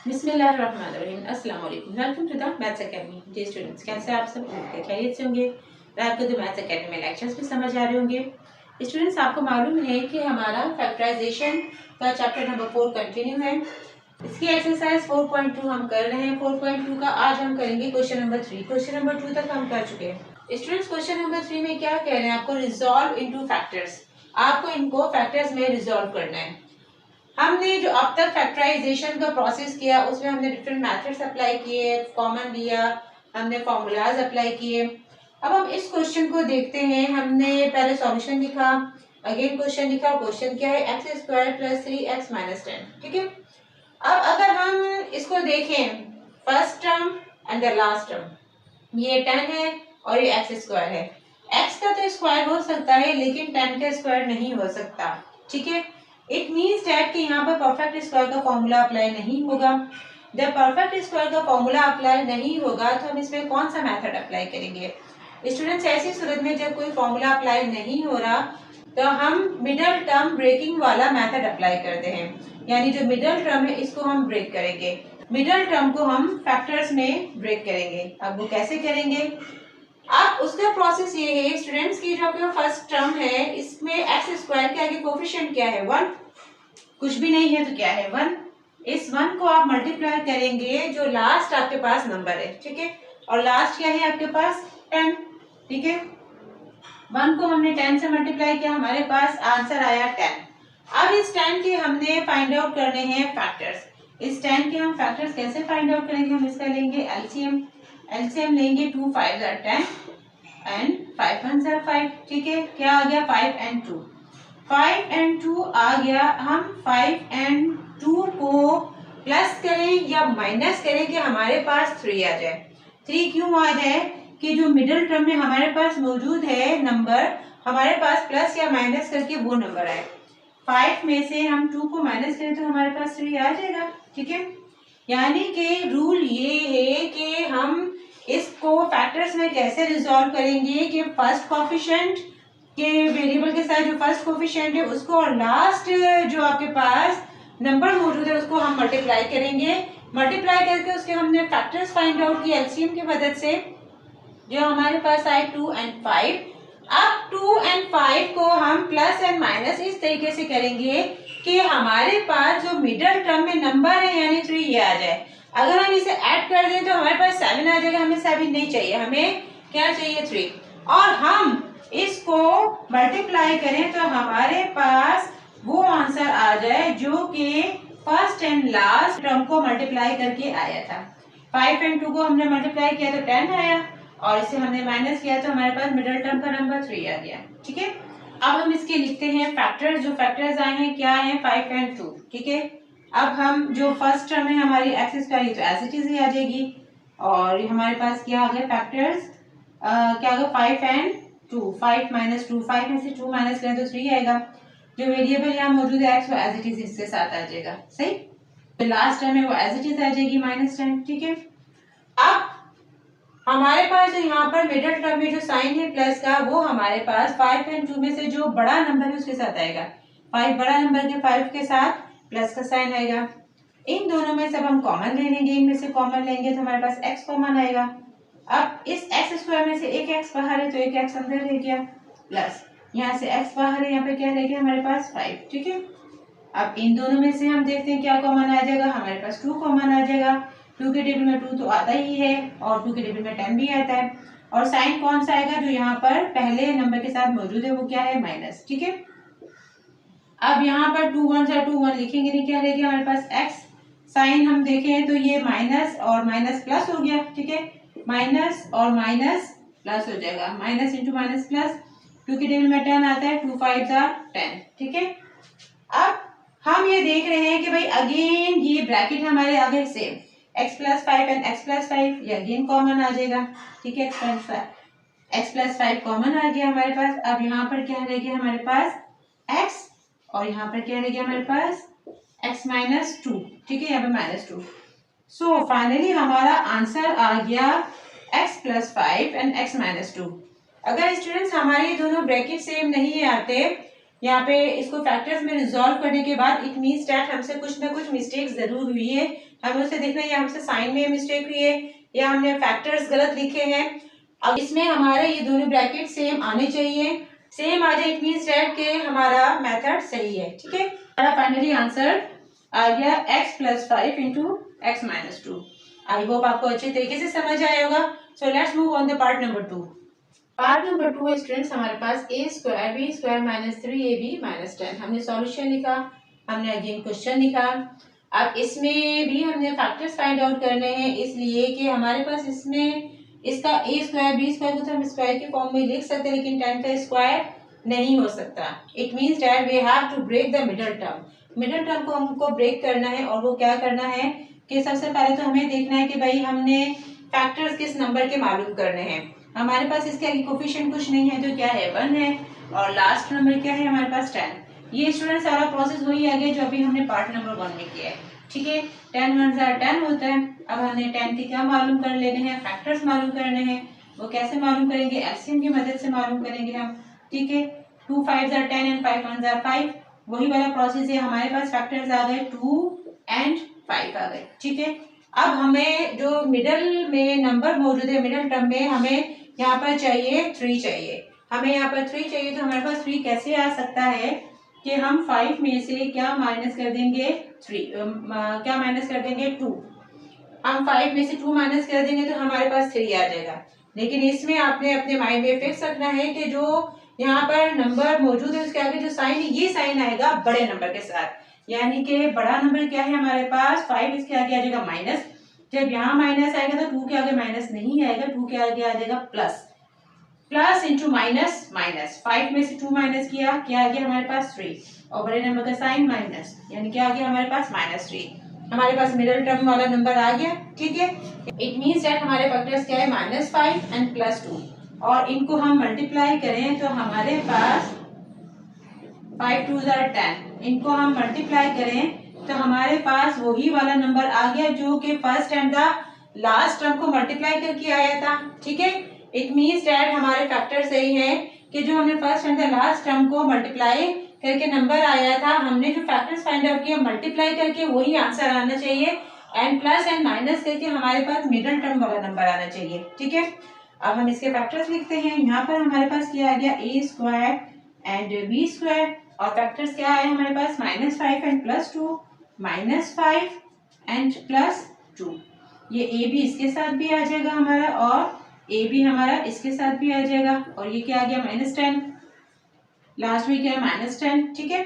बिस्मिल्लाहिर्रहमानिर्रहीम। अस्सलाम वालेकुम। Welcome to the maths academy. जी स्टूडेंट्स, कैसे आप सब? खैरियत से होंगे। आपको तो मैथ्स एकेडमी में लेक्चर्स भी समझ आ रहे होंगे। स्टूडेंट्स, आपको मालूम है कि हमारा फैक्टराइजेशन का चैप्टर नंबर 4 कंटिन्यू है। इसकी एक्सरसाइज 4.2 हम कर रहे हैं। 4.2 का आज हम करेंगे क्वेश्चन नंबर 3। क्वेश्चन नंबर 2 तक हम कर चुके हैं। स्टूडेंट्स, क्वेश्चन नंबर 3 में क्या कह रहे हैं? आपको रिजॉल्व इनटू फैक्टर्स, आपको इनको फैक्टर्स में रिजॉल्व करना है। हमने जो अब तक फैक्टराइजेशन का प्रोसेस किया उसमें हमने डिफरेंट मेथड्स अप्लाई किए, कॉमन लिया, हमने फॉर्मूलाज अप्लाई किए। अब हम इस क्वेश्चन को देखते हैं। हमने पहले सॉल्यूशन लिखा, अगेन क्वेश्चन लिखा। क्वेश्चन क्या है? X square plus 3x minus 10। ठीक है। अब अगर हम इसको देखें, first term and the last term, ये 10 है और ये एक्स स्क्वायर है। एक्स का तो स्क्वायर हो सकता है लेकिन 10 का स्क्वायर नहीं हो सकता। ठीक है। इट मीन्स दैट कि यहाँ पर परफेक्ट स्क्वायर का फॉर्मूला अप्लाई नहीं होगा। जब परफेक्ट स्क्वायर का फॉर्मूला अप्लाई नहीं होगा तो हम इसमें कौन सा मेथड अप्लाई करेंगे? स्टूडेंट्स, ऐसी सूरत में जब कोई फॉर्मूला अप्लाई नहीं हो रहा तो हम मिडल टर्म ब्रेकिंग वाला मेथड अप्लाई करते हैं। यानी जो मिडल टर्म है इसको हम ब्रेक करेंगे, मिडल टर्म को हम फैक्टर्स में ब्रेक करेंगे। अब वो कैसे करेंगे? अब उसका प्रोसेस ये है स्टूडेंट्स की, जो आपका फर्स्ट टर्म है इसमें एक्स स्क्वायर के आगे कोफिशिएंट क्या है? 1। कुछ भी नहीं है तो क्या है? 1। इस 1 को आप मल्टीप्लाई करेंगे जो लास्ट आपके पास नंबर है। ठीक है। और लास्ट क्या है आपके पास? 10। ठीक है। 1 को हमने 10 से मल्टीप्लाई किया, हमारे पास आंसर आया 10। अब इस 10 के हमने फाइंड आउट करने हैं फैक्टर्स। इस 10 के हम फैक्टर्स कैसे फाइंड आउट करेंगे? हम इसका लेंगे एलसीएम। एलसीएम लेंगे 2 5 are 10 एंड 5 1 are 5। ठीक है। क्या आ गया? 5 and 2। 5 and 2 आ गया। हम 5 and 2 को प्लस करें या माइनस करें कि हमारे पास 3 आ जाए। 3 क्यों आ जाए? कि जो मिडिल टर्म में हमारे पास मौजूद है नंबर, हमारे पास प्लस या माइनस करके वो नंबर आए। 5 में से हम 2 को माइनस करें तो हमारे पास 3 आ जाएगा। ठीक है। यानी कि रूल ये है कि हम इसको फैक्टर्स में कैसे रिजॉल्व करेंगे कि फर्स्ट कोफिशिएंट के वेरिएबल के साथ जो फर्स्ट कोफिशिएंट है उसको और लास्ट जो आपके पास नंबर मौजूद है उसको हम मल्टीप्लाई करेंगे। मल्टीप्लाई करके उसके हमने फैक्टर्स फाइंड आउट किए एलसीएम की मदद से, जो हमारे पास आए 2 and 5। अब 2 and 5 को हम प्लस एंड माइनस इस तरीके से करेंगे कि हमारे पास जो मिडिल टर्म में नंबर है यानी 3 ये आ जाए। अगर हम इसे ऐड कर दें तो हमारे पास 7 आ जाएगा। हमें 7 नहीं चाहिए, हमें क्या चाहिए? 3। और हम इसको मल्टीप्लाई करें तो हमारे पास वो आंसर आ जाए जो कि फर्स्ट एंड लास्ट टर्म को मल्टीप्लाई करके आया था। 5 and 2 को हमने मल्टीप्लाई किया तो 10 आया और इसे हमने माइनस किया तो हमारे पास मिडिल टर्म का नंबर 3 आ गया। ठीक है। अब हम इसके लिखते हैं फैक्टर्स। जो फैक्टर्स आए हैं क्या है? 5 and 2। ठीक है। अब हम जो फर्स्ट टर्म है हमारी एक्स स्क्वायर तो एज इट इज ही आ जाएगी और हमारे पास क्या आ गया? फैक्टर्स क्या होगा? 5 and 2। 5 minus 2, 5 में से 2 माइनस करें तो 3 आएगा। जो वेरिएबल यहाँ मौजूद है एक्स वो एज इट इज इसके साथ आ जाएगा। सही। तो लास्ट टर्म है वो एज इट इज आ जाएगी -10। ठीक है। अब हमारे पास जो यहाँ पर मिडिल टर्म में जो साइन है प्लस का वो हमारे पास 5 and 2 में से जो बड़ा नंबर है उसके साथ आएगा। 5 बड़ा नंबर के 5 के साथ प्लस का साइन आएगा। इन दोनों में सब हम कॉमन ले लेंगे, इनमें से कॉमन लेंगे तो हमारे पास x कॉमन आएगा। अब इस एक्स स्क्वायर में से एक x बाहर है तो एक x अंदर रह गया, प्लस यहाँ से x बाहर है, यहाँ पे क्या रह गया हमारे पास? 5। ठीक है। अब इन दोनों में से हम देखते हैं क्या कॉमन आ जाएगा। हमारे पास 2 कॉमन आ जाएगा। 2 के टेबल में 2 तो आता ही है और 2 के टेबल में 10 भी आता है। और साइन कौन सा आएगा? जो यहाँ पर पहले नंबर के साथ मौजूद है वो क्या है? माइनस। ठीक है। अब यहाँ पर 2 1 2 1 लिखेंगे नहीं, क्या रहेगा हमारे पास? x। साइन हम देखें तो ये माइनस और माइनस प्लस हो गया। ठीक है। माइनस और माइनस प्लस हो जाएगा, माइनस इंटू माइनस प्लस। 2 के टेबल में 10 आता है, 2 5 10। ठीक है। अब हम ये देख रहे हैं कि भाई अगेन ये ब्रैकेट हमारे आगे same x plus 5 and x plus 5 ये अगेन कॉमन आ जाएगा। ठीक है। x प्लस 5 कॉमन आ गया हमारे पास। अब यहाँ पर क्या रह गया हमारे पास? x और यहाँ पर क्या रह गया हमारे पास? x minus 2। ठीक है। यहाँ पे -2। सो फाइनली हमारा आंसर आ गया x plus 5 and x minus 2। अगर स्टूडेंट्स हमारे दोनों ब्रैकेट सेम नहीं आते यहाँ पे इसको फैक्टर्स में रिजॉल्व करने के बाद इट मीन्स दैट हमसे कुछ ना कुछ मिस्टेक्स जरूर हुई है, हमें उसे देखना है या हमसे साइन में मिस्टेक हुई है या हमने फैक्टर्स गलत लिखे हैं। अब इसमें हमारे ये दोनों ब्रैकेट सेम आने चाहिए, सेम आ जाए इट मीन्स दैट के हमारा मेथड सही है। ठीक है, हमारा फाइनली आंसर आ गया x + 5 × x - 2। आई होप आपको अच्छे तरीके से समझ आया होगा। So let's move on the part number 2। Part number 2 students हमारे पास a² b² - 3ab - 10 हमने सॉल्यूशन लिखा, हमने अगेन क्वेश्चन लिखा। अब इसमें भी हमने फैक्टर्स फाइंड आउट करने हैं, इसलिए कि हमारे पास इसमें इसका a² b² को तो हम स्क्वायर के फॉर्म में लिख सकते हैं, लेकिन 10 का स्क्वायर नहीं हो सकता। It means that we have to break the middle term. Middle term को हमको ब्रेक करना है, और वो क्या करना है कि सबसे पहले तो हमें देखना है कि भाई हमने फैक्टर्स किस नंबर के मालूम करने हैं। हमारे पास इसके आगे कोफिशिएंट कुछ नहीं है, तो क्या है 1 है, और लास्ट नंबर क्या है हमारे पास 10। ये स्टूडेंट सारा प्रोसेस वही आ गया जो अभी हमने पार्ट नंबर 1 में किया है। ठीक है, 10 1 10 होता है। अब हमने 10 के क्या मालूम कर लेने हैं, फैक्टर्स मालूम करने हैं। वो कैसे मालूम करेंगे, एलसीएम की मदद से मालूम करेंगे हम। ठीक है, 2 5 10 एंड 5 1 5, वही वाला प्रोसेस है। हमारे पास फैक्टर्स आ गए 2 एंड 5 आ गए। ठीक है, अब हमें जो मिडल में नंबर मौजूद है, मिडल टर्म में हमें यहाँ पर चाहिए 3 चाहिए, हमें यहाँ पर 3 चाहिए। तो हमारे पास 3 कैसे आ सकता है कि हम 5 में से क्या माइनस कर देंगे 3, क्या माइनस कर देंगे 2। हम 5 में से 2 माइनस कर देंगे तो हमारे पास 3 आ जाएगा। लेकिन इसमें आपने अपने माइंड में फिक्स रखना है कि जो यहाँ पर नंबर मौजूद है उसके आगे जो साइन है, ये साइन आएगा बड़े नंबर के साथ। यानी कि बड़ा नंबर क्या है हमारे पास 5, इसके आगे आ जाएगा माइनस। जब यहाँ माइनस आएगा तो 2 के आगे माइनस नहीं आएगा, 2 के आगे आ जाएगा plus. Plus into minus minus, 5 में से 2 माइनस किया, क्या आ गया हमारे पास 3, और बड़े नंबर का साइन माइनस, यानी क्या आ गया हमारे पास -3। हमारे पास मिडिल टर्म वाला नंबर आ गया। ठीक है, इट मीन्स दैट हमारे फैक्टर्स क्या है -5 एंड +2, और इनको हम मल्टीप्लाई करें तो हमारे पास 5 2 10, इनको हम मल्टीप्लाई करें तो हमारे पास वही वाला नंबर आ गया जो कि first and the last term को मल्टीप्लाई करके आया था। ठीक है, इट मीन्स दैट हमारे फैक्टर सही है कि जो हमने first and the last term को मल्टीप्लाई करके नंबर आया था, हमने जो फैक्टर्स फाइंड आउट किया मल्टीप्लाई करके वही आंसर आना चाहिए, एंड प्लस एंड माइनस करके हमारे पास मिडिल टर्म वाला नंबर आना चाहिए। ठीक है, अब हम इसके फैक्टर्स लिखते हैं। यहाँ पर हमारे पास क्या आ गया a² एंड b², और फैक्टर्स क्या आए हमारे पास -5 एंड +2, -5 एंड +2। ये a भी इसके साथ भी आ जाएगा हमारा, और a भी हमारा इसके साथ भी आ जाएगा, और ये क्या आ गया -10, लास्ट में क्या है -10। ठीक है,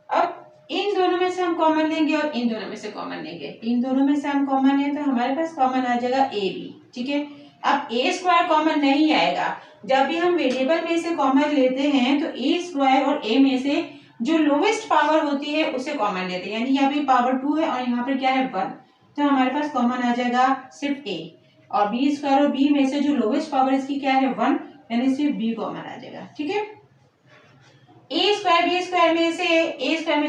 अब इन दोनों में से हम कॉमन लेंगे और इन दोनों में से कॉमन लेंगे। इन दोनों में से हम कॉमन लें तो हमारे पास कॉमन आ जाएगा a भी। ठीक है, अब a² कॉमन नहीं आएगा। जब भी हम वेरिएबल में से कॉमन लेते हैं तो a² और a में से जो लोवेस्ट पावर होती है उसे कॉमन लेते हैं, यानी यहाँ पे पावर 2 है और यहाँ पर क्या है 1, तो हमारे पास कॉमन आ जाएगा सिर्फ a, और b² और b में से जो लोवेस्ट पावर इसकी क्या है 1, यानी सिर्फ b कॉमन आ जाएगा। ठीक है, a² में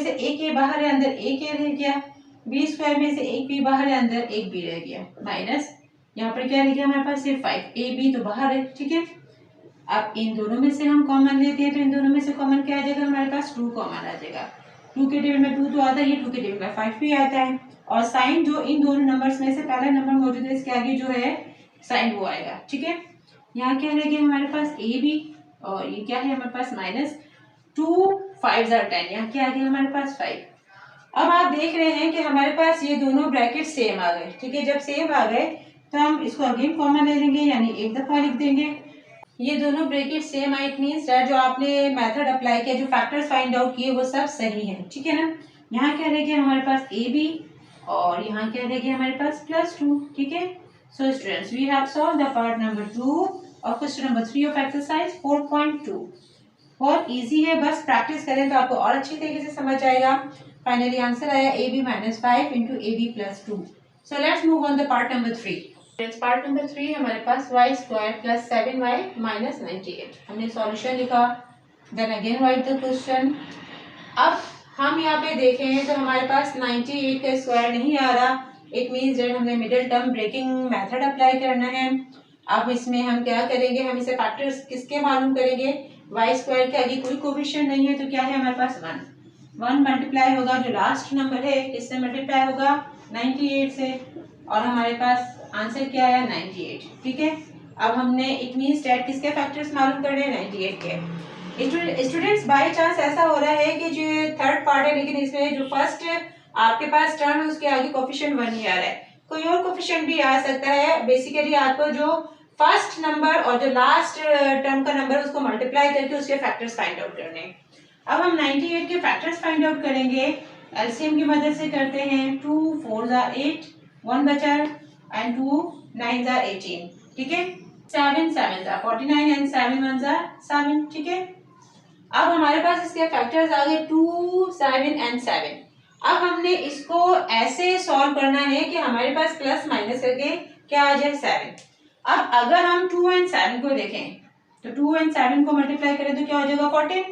से एक a बाहर है, अंदर एक a रह गया, b² में से एक b बाहर है, अंदर एक b रह गया, माइनस यहाँ पर क्या रह गया हमारे पास सिर्फ 5, a b तो बाहर है। ठीक है, अब इन दोनों में से हम कॉमन लेते हैं तो इन दोनों में से कॉमन क्या आ जाएगा हमारे पास 2 कॉमन आ जाएगा। 2 के टेबल में 2 तो आता है, ये 2 के टेबल में 5 भी आता है, और साइन जो इन दोनों नंबर्स में से पहला नंबर मौजूद है इसके आगे जो है साइन वो आएगा। ठीक है, यहाँ क्या रह गया हमारे पास a b, और ये क्या है हमारे पास -2 5 10, यहाँ क्या आ गया हमारे पास 5। अब आप देख रहे हैं कि हमारे पास ये दोनों ब्रैकेट सेम आ गए। ठीक है, जब सेम आ गए तो हम इसको अगेन कॉमन ले लेंगे, यानी एक दफा लिख देंगे। ये दोनों ब्रैकेट सेम आए, इट मींस दैट जो आपने मेथड अप्लाई किया, जो फैक्टर्स फाइंड आउट किए वो सब सही है। ठीक है ना, यहाँ क्या रह गया हमारे पास a b, और यहाँ क्या रह गया हमारे पास +2। ठीक है, so students we have solved the part number 2 और क्वेश्चन नंबर 3 ऑफ एक्सरसाइज 4.2। बहुत इजी है, बस प्रैक्टिस करें तो आपको और अच्छी तरीके से समझ आएगा। फाइनली आंसर आया ab -5 × ab +2। So let's move on the part number 3। Part number 3 हमारे पास y² + 7y - 98। हमने सॉल्यूशन लिखा, then again write the question. अब हम यहाँ पे देखें तो हमारे पास 98 का स्क्वायर नहीं आ रहा, इट मीन्स दैट हमने middle term breaking method apply करना है। अब इसमें हम क्या करेंगे, हम इसे फैक्टर्स किसके मालूम करेंगे, वाई स्क्वायर के आगे कोई कोफिशिएंट नहीं है तो क्या है हमारे पास 1 मल्टीप्लाई होगा जो लास्ट नंबर है किससे मल्टीप्लाई होगा 98 से, और हमारे पास आंसर क्या आया 98। ठीक है, अब हमने इट मींस दैट किसके फैक्टर्स मालूम कर रहे हैं 98 के। स्टूडेंट्स बाय चांस ऐसा हो रहा है कि जो थर्ड पार्ट है लेकिन इसमें जो फर्स्ट आपके पास टर्म है उसके आगे कोफिशिएंट 1 ही आ रहा है, कोई और कोफिशिएंट भी आ सकता है। बेसिकली आपको जो फर्स्ट नंबर और जो लास्ट टर्म का नंबर उसको मल्टीप्लाई करके उसके फैक्टर्स फाइंड आउट करने। अब हम 98 के फैक्टर्स फाइंड आउट करेंगे, एलसीएम की मदद से करते हैं। 2 4 8, 1 बचा एंड 2 9 18। ठीक है, 7 7 49 एंड 7 1 7। ठीक है, अब हमारे पास इसके फैक्टर्स आ गए 2 7 एंड 7। अब हमने इसको ऐसे सॉल्व करना है कि हमारे पास प्लस माइनस करके क्या आ जाए 7। अब अगर हम 2 एंड 7 को देखें तो 2 एंड 7 को मल्टीप्लाई करें तो क्या हो जाएगा 14,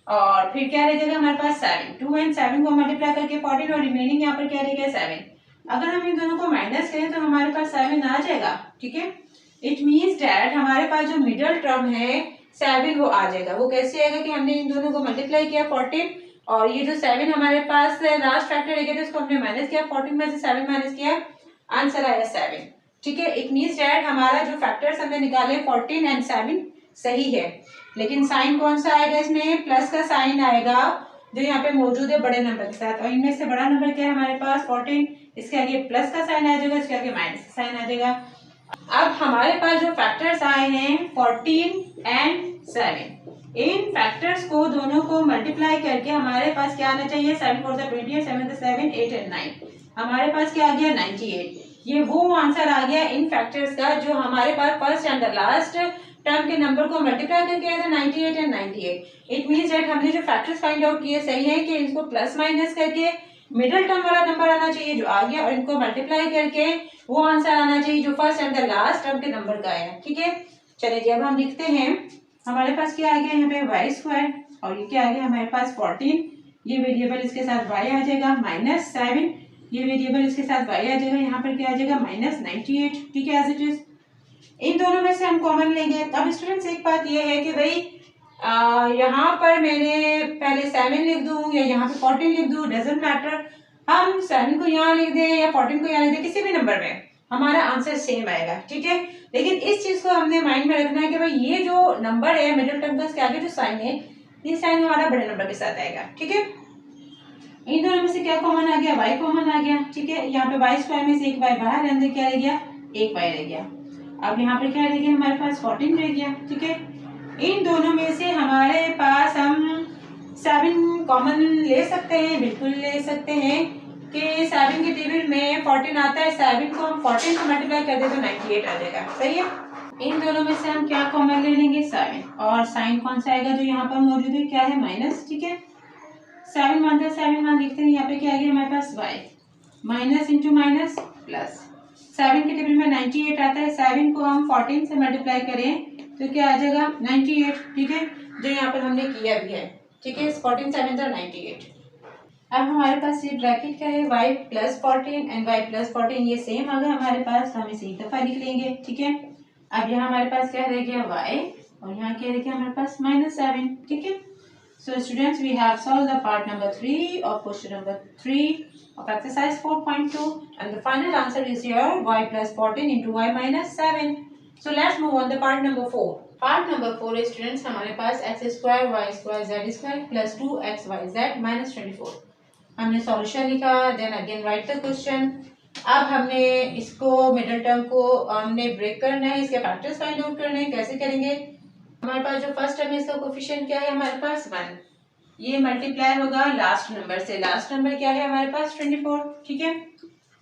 और फिर क्या रह जाएगा हमारे पास 7। 2 एंड 7 को मल्टीप्लाई करके 14 और रिमेनिंग यहाँ पर क्या रहेगा 7। अगर हम इन दोनों को माइनस करें तो हमारे पास 7 आ जाएगा। ठीक है, इट मीन्स डैट हमारे पास जो मिडिल टर्म है 7 वो आ जाएगा। वो कैसे आएगा कि हमने इन दोनों को मल्टीप्लाई किया 14 और ये जो 7 हमारे पास लास्ट फैक्टर रहेगा तो उसको हमने माइनस किया, 14 में से 7 माइनस किया, आंसर आया 7। ठीक है, इट मीन्स डैट हमारा जो फैक्टर्स हमने निकाले 14 एंड 7 सही है, लेकिन साइन कौन सा आएगा इसमें, प्लस का साइन आएगा जो यहाँ पे मौजूद है बड़े नंबर के साथ, और इनमें से बड़ा नंबर क्या है हमारे पास 14, इसके आगे प्लस का साइन आ जाएगा, इसके आगे माइनस का साइन आ जाएगा। अब हमारे पास जो फैक्टर्स आए हैं 14 एंड 7, इन फैक्टर्स को दोनों को मल्टीप्लाई करके हमारे पास क्या आना चाहिए, 7 4 20 7 7 8 एंड 9, हमारे पास क्या आ गया 98। ये वो आंसर आ गया इन फैक्टर्स का जो हमारे पास फर्स्ट एंड लास्ट टर्म के नंबर को मल्टीप्लाई करके आया था 98 एंड 98। इट मींस दैट हमने जो फैक्टर्स फाइंड आउट किए सही है कि इनको प्लस माइनस करके मिडिल टर्म वाला नंबर आना चाहिए जो आ गया, और इनको मल्टीप्लाई करके वो आंसर आना चाहिए जो first and the last term के नंबर का आया। ठीक है, चलिए जी अब हम लिखते हैं हमारे पास क्या आ गया यहाँ पे वाई स्क्वायर, और ये क्या आ गया हमारे पास 14, ये वेरिएबल इसके साथ वाई आ जाएगा, माइनस 7, ये वेरिएबल इसके साथ वाई आ जाएगा, यहाँ पर क्या आ जाएगा माइनस 98। ठीक है, एज इट इज इन दोनों में से हम कॉमन लेंगे। अब स्टूडेंट्स एक बात ये है कि भाई यहाँ पर मैंने पहले 7 लिख दूं या यहाँ पे 14 लिख दूं, डजंट मैटर, हम 7 को यहाँ लिख दें या 14 को यहाँ लिख दें, किसी भी नंबर में हमारा आंसर सेम आएगा। ठीक है, लेकिन इस चीज को हमने माइंड में रखना है कि भाई ये जो नंबर है मिडिल टर्म का इसके आगे जो साइन है ये साइन हमारा बड़े नंबर के साथ आएगा। ठीक है, इन दोनों में से क्या कॉमन आ गया, वाई कॉमन आ गया। ठीक है, यहाँ पे वाई स्क्वायर में से एक वाई बाहर, अंदर क्या रह गया, एक वाई रह गया। अब यहाँ पे क्या रह गया हमारे पास 14 रह गया। ठीक है, इन दोनों में से हमारे पास हम 7 कॉमन ले सकते हैं, बिल्कुल ले सकते हैं कि 7 के टेबल में 14 आता है, 7 को हम 14 से मल्टीप्लाई कर दे तो 98 आ जाएगा। सही है, इन दोनों में से हम क्या कॉमन ले लेंगे 7, और साइन कौन सा आएगा जो यहाँ पर मौजूद है, क्या है माइनस। ठीक है, 7 1 7 1 लिखते हैं, यहाँ पे क्या आ गया हमारे पास Y, minus into minus plus, 7 के टेबल में 98 आता है, 7 को हम 14 से मल्टीप्लाई करें तो क्या आ जाएगा 98। ठीक है, जो यहाँ पर हमने किया भी है। ठीक है, 14 7 98। अब हमारे पास ये ब्रैकेट क्या है, y plus 14 and y plus 14 ये सेम आ गया हमारे पास, हम इसे एक दफा लिख लेंगे। ठीक है, अब यहाँ हमारे पास क्या रह गया y और यहाँ क्या रह गया हमारे पास -7। ठीक है, so students we have solved the part number 3 of question number 3 of exercise 4.2 and the final answer is here y plus 14 into y minus 7. So let's move on the part number 4. Part number 4 is students हमारे पास x square y square z square plus 2xyz minus 24। हमने solution लिखा, then again write the question. अब हमने इसको middle term को हमने break करना है, इसके फैक्टर्स फाइंड आउट करने हैं। कैसे करेंगे, हमारे पास जो फर्स्ट टर्म है इसका कोफिशिएंट क्या है हमारे पास 1, ये मल्टीप्लाई होगा लास्ट नंबर से, लास्ट नंबर क्या है हमारे पास 24। ठीक है,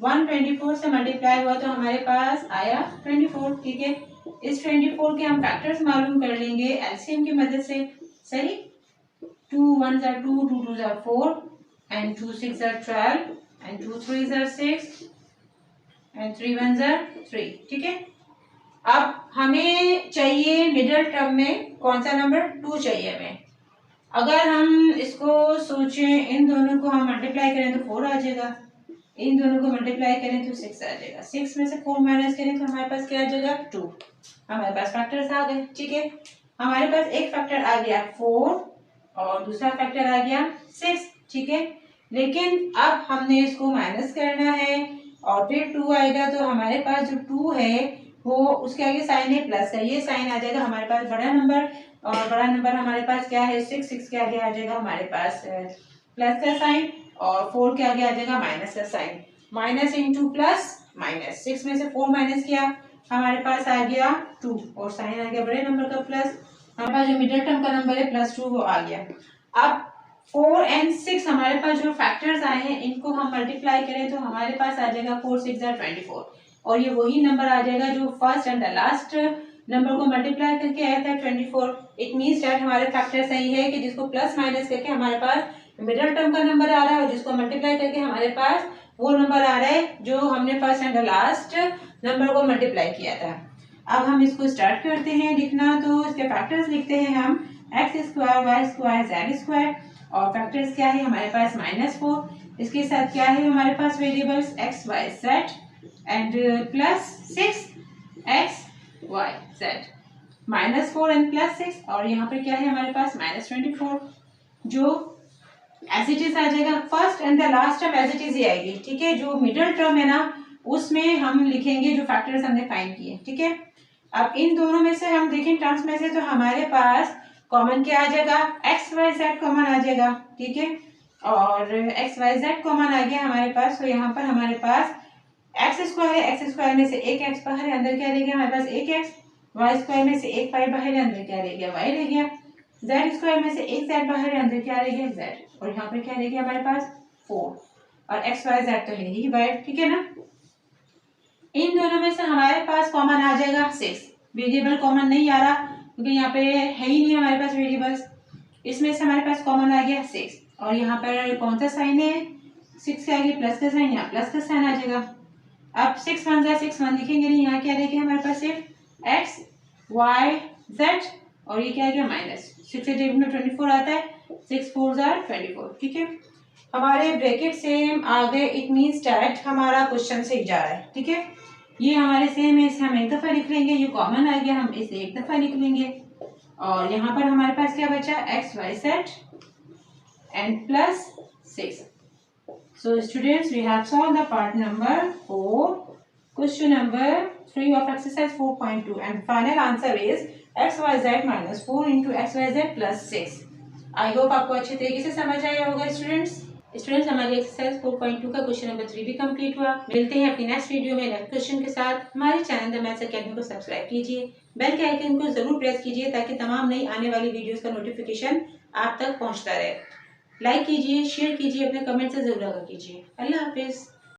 124 से मल्टीप्लाई हुआ तो हमारे पास आया 24। ठीक है, इस 24 के हम फैक्टर्स मालूम कर लेंगे एलसीएम की मदद से। सही, 2 1 2 2 2 4 and 2 6 are 12 and 2 3 are 6 and 3 1 are 3। ठीक है, अब हमें चाहिए मिडिल टर्म में कौन सा नंबर 2 चाहिए हमें। अगर हम इसको सोचें, इन दोनों को हम मल्टीप्लाई करें तो 4 आ जाएगा, इन दोनों को मल्टीप्लाई करें तो 6 आ जाएगा, 6 में से 4 माइनस करें तो हमारे पास क्या आ जाएगा 2। हमारे पास फैक्टर्स आ गए। ठीक है, हमारे पास एक फैक्टर आ गया 4 और दूसरा फैक्टर आ गया 6, ठीक है। लेकिन अब हमने इसको माइनस करना है और फिर 2 आएगा, तो हमारे पास जो 2 है वो उसके आगे साइन है प्लस का, ये साइन आ जाएगा हमारे पास बड़ा नंबर, और बड़ा नंबर हमारे पास क्या है 6, 6 के आगे आ जाएगा हमारे पास प्लस का साइन, और 4 के आगे आ जाएगा माइनस का sign. Minus into plus minus, 6 में से 4 माइनस किया, हमारे पास आ गया 2 और साइन आ गया बड़े नंबर का प्लस। हमारे पास जो मिडिल टर्म का नंबर है +2 वो आ गया। अब 4 और 6 हमारे पास जो फैक्टर्स आए हैं इनको हम मल्टीप्लाई करें तो हमारे पास आ जाएगा 4 6 24, और ये वही नंबर आ जाएगा जो first and the last number को मल्टीप्लाई करके आया था 24। इट मींस दैट हमारे फैक्टर सही है कि जिसको प्लस माइनस करके हमारे पास मिडिल टर्म का नंबर आ रहा है और जिसको मल्टीप्लाई करके हमारे पास वो नंबर आ रहा है जो हमने first and the last number को मल्टीप्लाई किया था। अब हम इसको स्टार्ट करते हैं लिखना, तो इसके फैक्टर्स लिखते हैं हम x², y², z², और फैक्टर्स क्या है हमारे पास -4, इसके साथ क्या है हमारे पास variables x y z and +6 x y z, -4 and +6, और यहाँ पे क्या है हमारे पास -24, जो एज इट इज आ जाएगा। First and the last term as it is ही आएगी, ठीक है। जो मिडिल टर्म है ना उसमें हम लिखेंगे जो फैक्टर्स हमने फाइंड किए, ठीक है। अब इन दोनों में से हम देखें टर्म्स में से, तो हमारे पास कॉमन क्या आ जाएगा x y z कॉमन आ जाएगा, ठीक है। और x y z कॉमन आ गया हमारे पास, तो यहाँ पर हमारे पास x² है, x² में से एक x बाहर है, अंदर क्या रह गया हमारे पास एक x, y² में से एक y बाहर है, अंदर क्या रह गया y रह गया, z² में से एक z बाहर है, अंदर क्या रह गया z, और यहाँ पर क्या रह गया हमारे पास 4, और x y z तो है ही y, ठीक है ना। इन दोनों में से हमारे पास कॉमन आ जाएगा 6, वेरिएबल कॉमन नहीं आ रहा क्योंकि यहाँ पे है ही नहीं हमारे पास वेरिएबल्स, इसमें से हमारे पास कॉमन आ गया 6, और यहाँ पर कौन सा साइन है 6 के आगे प्लस का साइन, यहाँ प्लस का साइन आ जाएगा। अब 6 1 जा 6 1 लिखेंगे नहीं, यहाँ क्या रहेगा हमारे पास सिर्फ x y z, और ये क्या आ गया -6 से टेबल में 24 आता है, 6 4 जा 24, ठीक है। हमारे ब्रैकेट सेम आ गए, इट मींस दैट हमारा क्वेश्चन से जा रहा है, ठीक है। ये हमारे सेम है, इसे हम एक दफा लिख लेंगे, ये कॉमन आ गया हम इसे एक दफा लिख लेंगे, और यहाँ पर हमारे पास क्या बचा x y z and +6। So students, we have solved the part number 4, question number 3 of exercise 4.2, and final answer is x y z -4 into x y z +6। I hope आपको अच्छे तरीके से समझ आया होगा स्टूडेंट्स। हमारी एक्सरसाइज 4.2 का question number 3 भी कंप्लीट हुआ। मिलते हैं अपनी नेक्स्ट वीडियो में नेक्स्ट क्वेश्चन के साथ। हमारे चैनल द मैथ्स अकेडमी को सब्सक्राइब कीजिए, बेल के आइकन को जरूर प्रेस कीजिए ताकि तमाम नई आने वाली वीडियोस का नोटिफिकेशन आप तक पहुंचता रहे। लाइक कीजिए, शेयर कीजिए, अपने कमेंट से जरूर आगाह कीजिए। अल्लाह हाफिज।